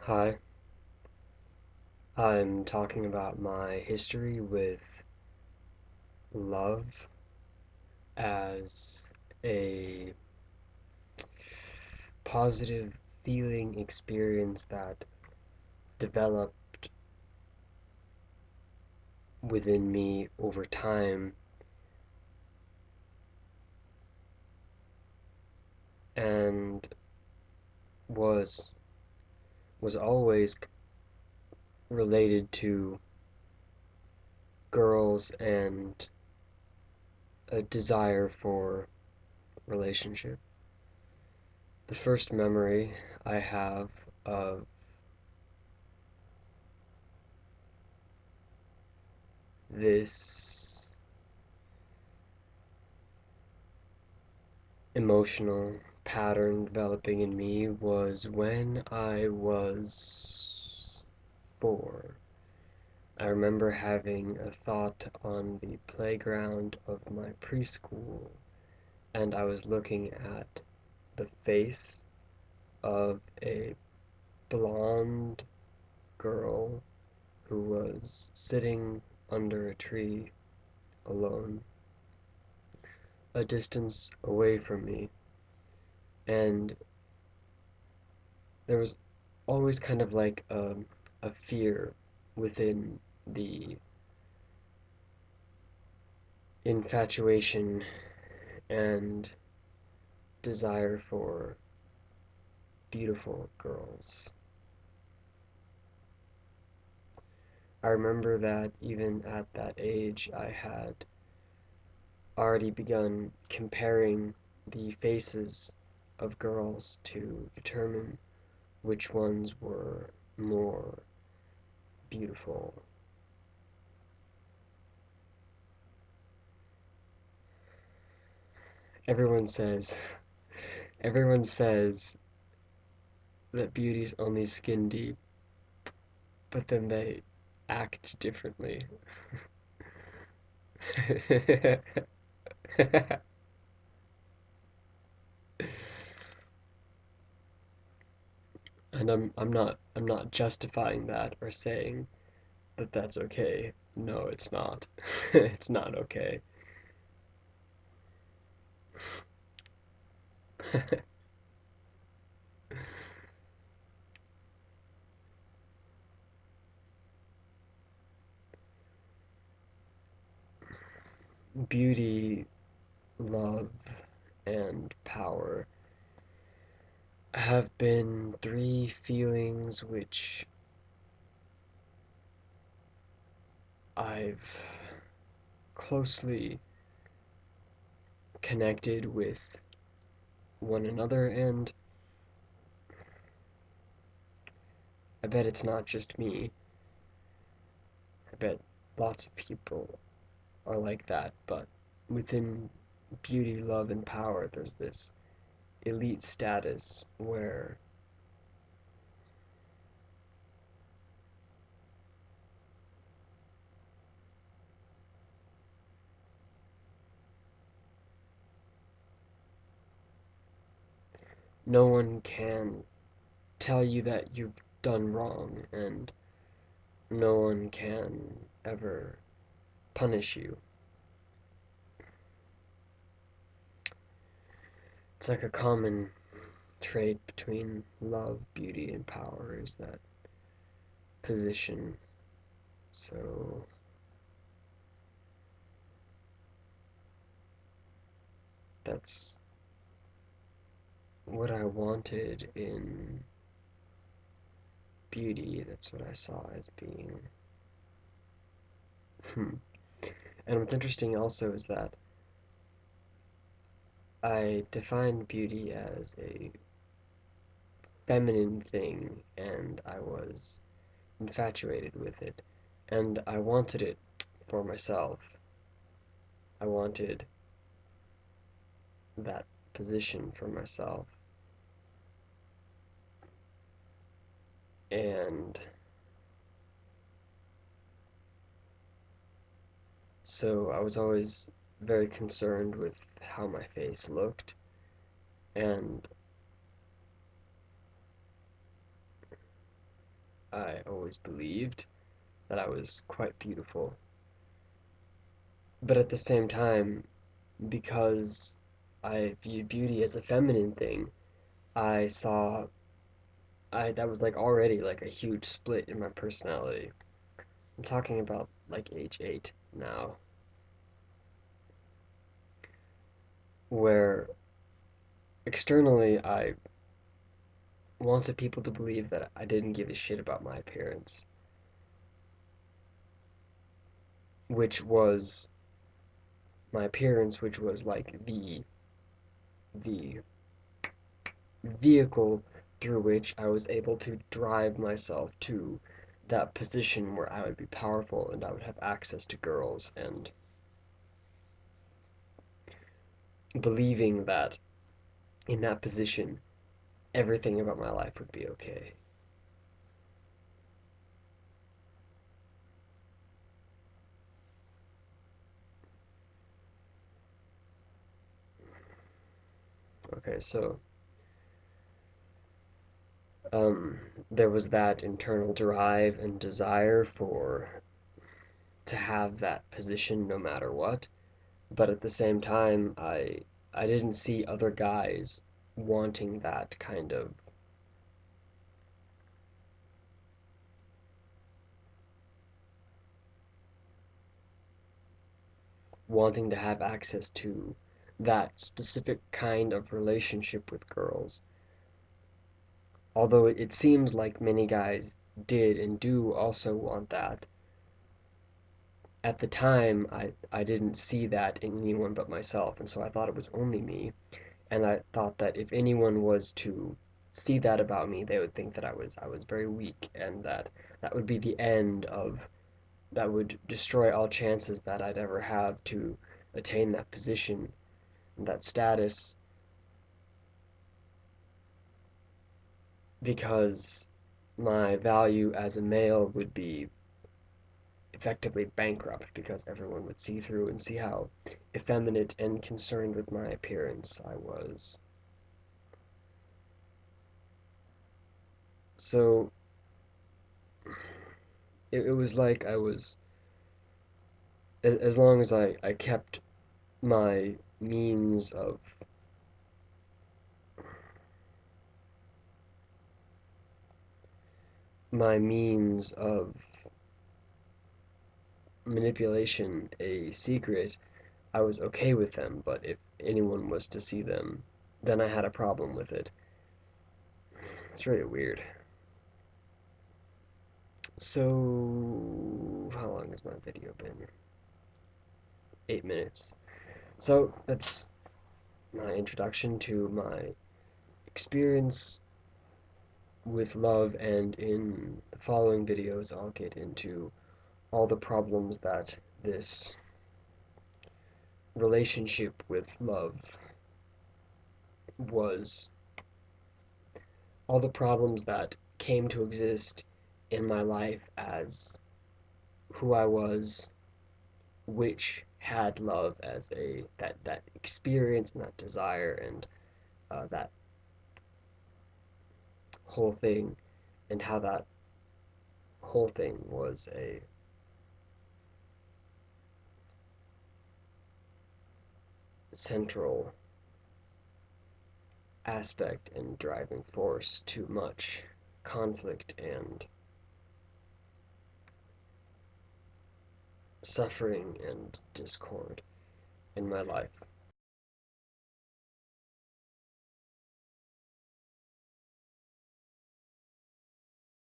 Hi, I'm talking about my history with love as a positive feeling experience that developed within me over time and was was always related to girls and a desire for relationship. The first memory I have of this emotional pattern developing in me was when I was 4. I remember having a thought on the playground of my preschool, and I was looking at the face of a blonde girl who was sitting under a tree alone, a distance away from me, and there was always kind of like a fear within the infatuation and desire for beautiful girls. I remember that even at that age, I had already begun comparing the faces of girls to determine which ones were more beautiful. Everyone says, everyone says that beauty's only skin deep, but then they act differently. And I'm not justifying that or saying that that's okay. No, it's not. It's not okay. Beauty, love, and power have been three feelings which I've closely connected with one another, and I bet it's not just me. I bet lots of people are like that, but within beauty, love, and power, there's this elite status where no one can tell you that you've done wrong, and no one can ever punish you. It's like a common trait between love, beauty, and power is that position. So that's what I wanted in beauty. That's what I saw as being. Hmm. And what's interesting also is that I defined beauty as a feminine thing, and I was infatuated with it, and I wanted it for myself. I wanted that position for myself, and so I was always very concerned with how my face looked, and I always believed that I was quite beautiful. But at the same time, because I viewed beauty as a feminine thing, I saw I that was like already like a huge split in my personality. I'm talking about like age 8 now, where externally I wanted people to believe that I didn't give a shit about my appearance, which was which was like the vehicle through which I was able to drive myself to that position where I would be powerful and I would have access to girls, and believing that in that position everything about my life would be okay. Okay, so um, there was that internal drive and desire to have that position no matter what. But at the same time, I didn't see other guys wanting that kind of wanting to have access to that specific kind of relationship with girls. Although it seems like many guys did and do also want that, at the time I didn't see that in anyone but myself, and so I thought it was only me. And I thought that if anyone was to see that about me, they would think that I was very weak, and that that would be the end of that would destroy all chances that I'd ever have to attain that position, that status, because my value as a male would be effectively bankrupt because everyone would see through and see how effeminate and concerned with my appearance I was. So it was like I was, as long as I kept my means of my means of manipulation a secret, I was okay with them, but if anyone was to see them, then I had a problem with it. It's really weird. So, how long has my video been? 8 minutes. So, that's my introduction to my experience with love, and in the following videos, I'll get into all the problems that this relationship with love was, all the problems that came to exist in my life as who I was, which had love as a that experience and that desire and that whole thing, and how that whole thing was a central aspect and driving force to much conflict and suffering and discord in my life.